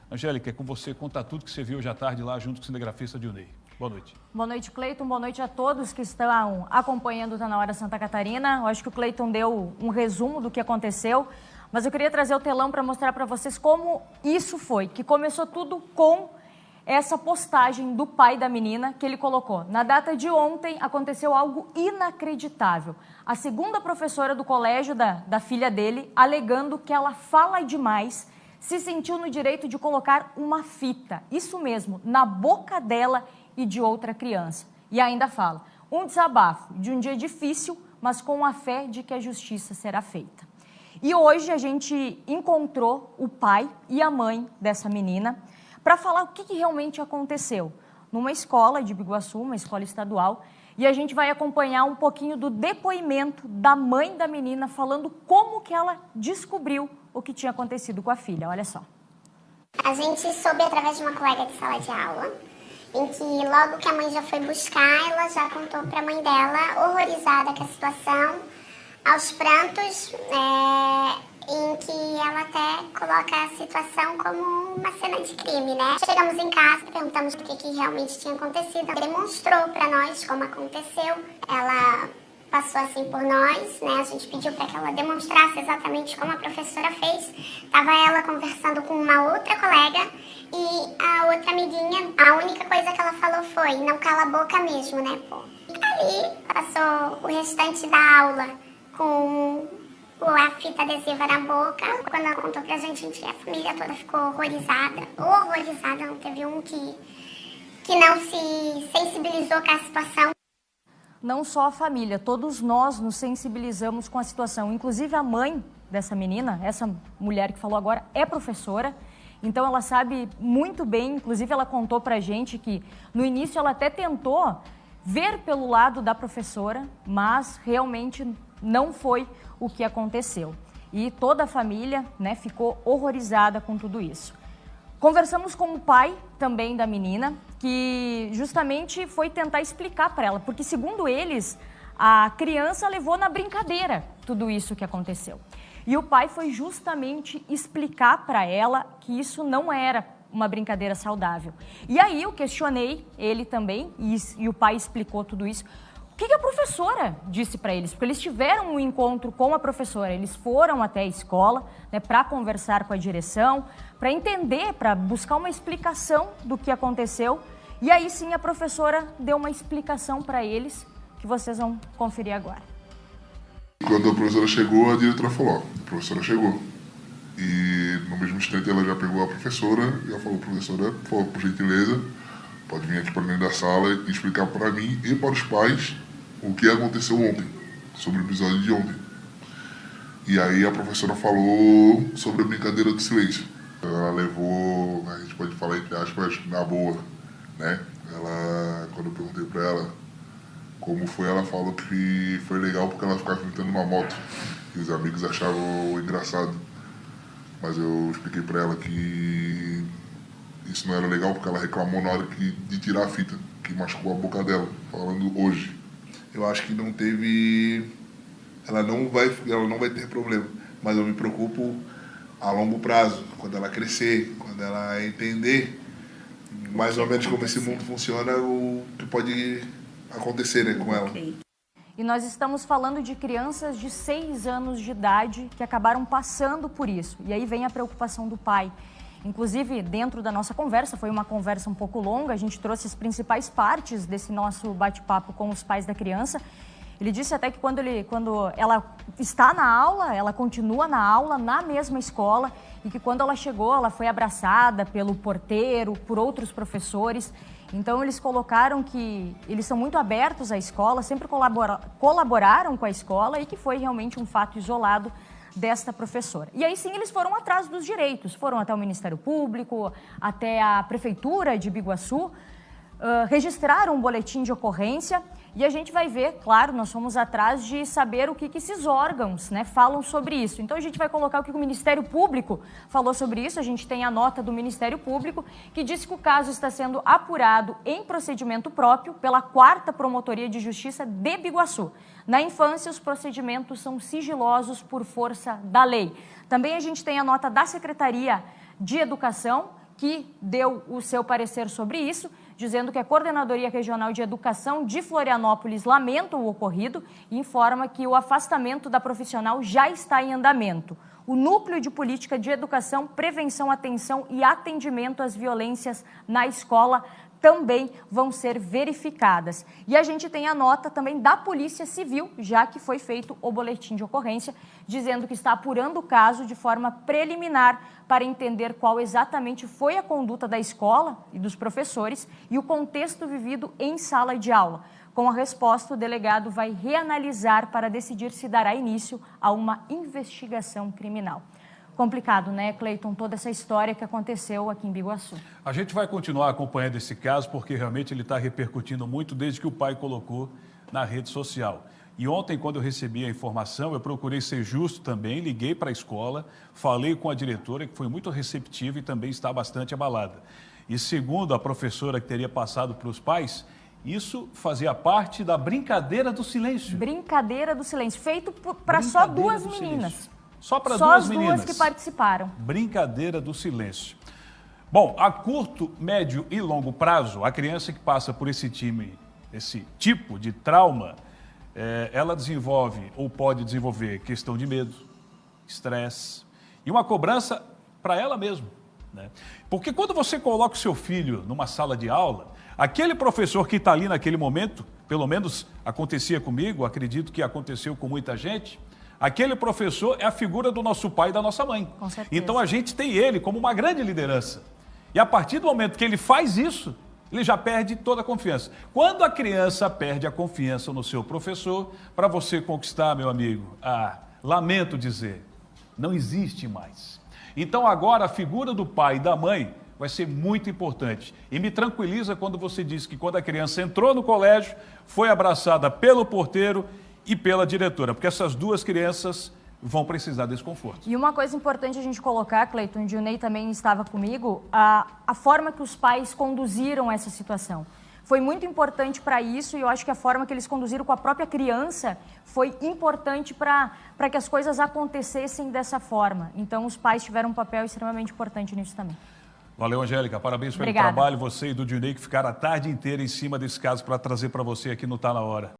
Angélica, é com você, conta tudo que você viu hoje à tarde lá junto com o cinegrafista Dionei. Boa noite. Boa noite, Cleiton. Boa noite a todos que estão acompanhando o Tá Na Hora Santa Catarina. Eu acho que o Cleiton deu um resumo do que aconteceu, mas eu queria trazer o telão para mostrar para vocês como isso foi, que começou tudo com essa postagem do pai da menina que ele colocou. Na data de ontem aconteceu algo inacreditável. A segunda professora do colégio da filha dele, alegando que ela fala demais, se sentiu no direito de colocar uma fita, isso mesmo, na boca dela e de outra criança. E ainda fala, um desabafo de um dia difícil, mas com a fé de que a justiça será feita. E hoje a gente encontrou o pai e a mãe dessa menina para falar o que realmente aconteceu numa escola de Biguaçu, uma escola estadual, e a gente vai acompanhar um pouquinho do depoimento da mãe da menina falando como que ela descobriu o que tinha acontecido com a filha. Olha só. A gente soube através de uma colega de sala de aula, em que logo que a mãe já foi buscar, ela já contou para a mãe dela, horrorizada com a situação, aos prantos, em que ela até coloca a situação como uma cena de crime, né? Chegamos em casa, perguntamos o que realmente tinha acontecido, ela demonstrou para nós como aconteceu, ela passou assim por nós, né? A gente pediu para que ela demonstrasse exatamente como a professora fez. Tava ela conversando com uma outra colega e a outra amiguinha, a única coisa que ela falou foi, não cala a boca mesmo, né, pô? Ali passou o restante da aula com a fita adesiva na boca. Quando ela contou pra gente, a família toda ficou horrorizada. Horrorizada, não teve um que não se sensibilizou com a situação. Não só a família, todos nós nos sensibilizamos com a situação. Inclusive a mãe dessa menina, essa mulher que falou agora, é professora. Então ela sabe muito bem, inclusive ela contou pra gente que no início ela até tentou ver pelo lado da professora, mas realmente não foi o que aconteceu. E toda a família, né, ficou horrorizada com tudo isso. Conversamos com o pai também da menina, que justamente foi tentar explicar para ela, porque segundo eles, a criança levou na brincadeira tudo isso que aconteceu. E o pai foi justamente explicar para ela que isso não era uma brincadeira saudável. E aí eu questionei ele também, e o pai explicou tudo isso. O que a professora disse para eles? Porque eles tiveram um encontro com a professora, eles foram até a escola, né, para conversar com a direção, para entender, para buscar uma explicação do que aconteceu. E aí sim a professora deu uma explicação para eles, que vocês vão conferir agora. Quando a professora chegou, a diretora falou, a professora chegou. E no mesmo instante ela já pegou a professora e ela falou, professora, por gentileza, pode vir aqui para dentro da sala e explicar para mim e para os pais o que aconteceu ontem, sobre o episódio de ontem. E aí a professora falou sobre a brincadeira do silêncio. Ela levou, a gente pode falar entre aspas, na boa, né? Ela, quando eu perguntei para ela como foi, ela falou que foi legal porque ela ficava pintando uma moto. E os amigos achavam engraçado. Mas eu expliquei para ela que isso não era legal porque ela reclamou na hora de tirar a fita, que machucou a boca dela, falando hoje. Eu acho que não teve... Ela não vai ter problema, mas eu me preocupo a longo prazo, quando ela crescer, quando ela entender mais ou menos como esse mundo funciona, o que pode acontecer, né, com ela. E nós estamos falando de crianças de 6 anos de idade que acabaram passando por isso. E aí vem a preocupação do pai. Inclusive, dentro da nossa conversa, foi uma conversa um pouco longa, a gente trouxe as principais partes desse nosso bate-papo com os pais da criança. Ele disse até que quando ela está na aula, ela continua na aula, na mesma escola, e que quando ela chegou, ela foi abraçada pelo porteiro, por outros professores. Então, eles colocaram que eles são muito abertos à escola, sempre colaboraram com a escola e que foi realmente um fato isolado desta professora. E aí sim eles foram atrás dos direitos, foram até o Ministério Público, até a Prefeitura de Biguaçu, registraram um boletim de ocorrência e a gente vai ver, claro, nós fomos atrás de saber o que esses órgãos, né, falam sobre isso. Então a gente vai colocar o que o Ministério Público falou sobre isso, a gente tem a nota do Ministério Público que diz que o caso está sendo apurado em procedimento próprio pela 4ª Promotoria de Justiça de Biguaçu. Na infância, os procedimentos são sigilosos por força da lei. Também a gente tem a nota da Secretaria de Educação, que deu o seu parecer sobre isso, dizendo que a Coordenadoria Regional de Educação de Florianópolis lamenta o ocorrido e informa que o afastamento da profissional já está em andamento. O Núcleo de Política de Educação, Prevenção, Atenção e Atendimento às Violências na Escola também vão ser verificadas. E a gente tem a nota também da Polícia Civil, já que foi feito o boletim de ocorrência, dizendo que está apurando o caso de forma preliminar para entender qual exatamente foi a conduta da escola e dos professores e o contexto vivido em sala de aula. Com a resposta, o delegado vai reanalisar para decidir se dará início a uma investigação criminal. Complicado, né, Cleiton, toda essa história que aconteceu aqui em Biguaçu. A gente vai continuar acompanhando esse caso porque realmente ele está repercutindo muito desde que o pai colocou na rede social. E ontem, quando eu recebi a informação, eu procurei ser justo também, liguei para a escola, falei com a diretora, que foi muito receptiva e também está bastante abalada. E segundo a professora que teria passado para os pais, isso fazia parte da brincadeira do silêncio. Brincadeira do silêncio, feito para só duas meninas. Silêncio. Só para duas meninas. Só as duas que participaram. Brincadeira do silêncio. Bom, a curto, médio e longo prazo, a criança que passa por esse tipo de trauma, ela desenvolve ou pode desenvolver questão de medo, estresse e uma cobrança para ela mesma, né? Porque quando você coloca o seu filho numa sala de aula, aquele professor que está ali naquele momento, pelo menos acontecia comigo, acredito que aconteceu com muita gente, aquele professor é a figura do nosso pai e da nossa mãe. Com certeza. Então a gente tem ele como uma grande liderança. E a partir do momento que ele faz isso, ele já perde toda a confiança. Quando a criança perde a confiança no seu professor, para você conquistar, meu amigo, lamento dizer, não existe mais. Então agora a figura do pai e da mãe vai ser muito importante. E me tranquiliza quando você diz que quando a criança entrou no colégio, foi abraçada pelo porteiro e pela diretora, porque essas duas crianças vão precisar desse conforto. E uma coisa importante a gente colocar, Cleiton, o Ney também estava comigo, a forma que os pais conduziram essa situação. Foi muito importante para isso e eu acho que a forma que eles conduziram com a própria criança foi importante para que as coisas acontecessem dessa forma. Então, os pais tiveram um papel extremamente importante nisso também. Valeu, Angélica. Parabéns pelo Obrigada. trabalho. Você e do Dionei que ficaram a tarde inteira em cima desse caso para trazer para você aqui no Tá Na Hora.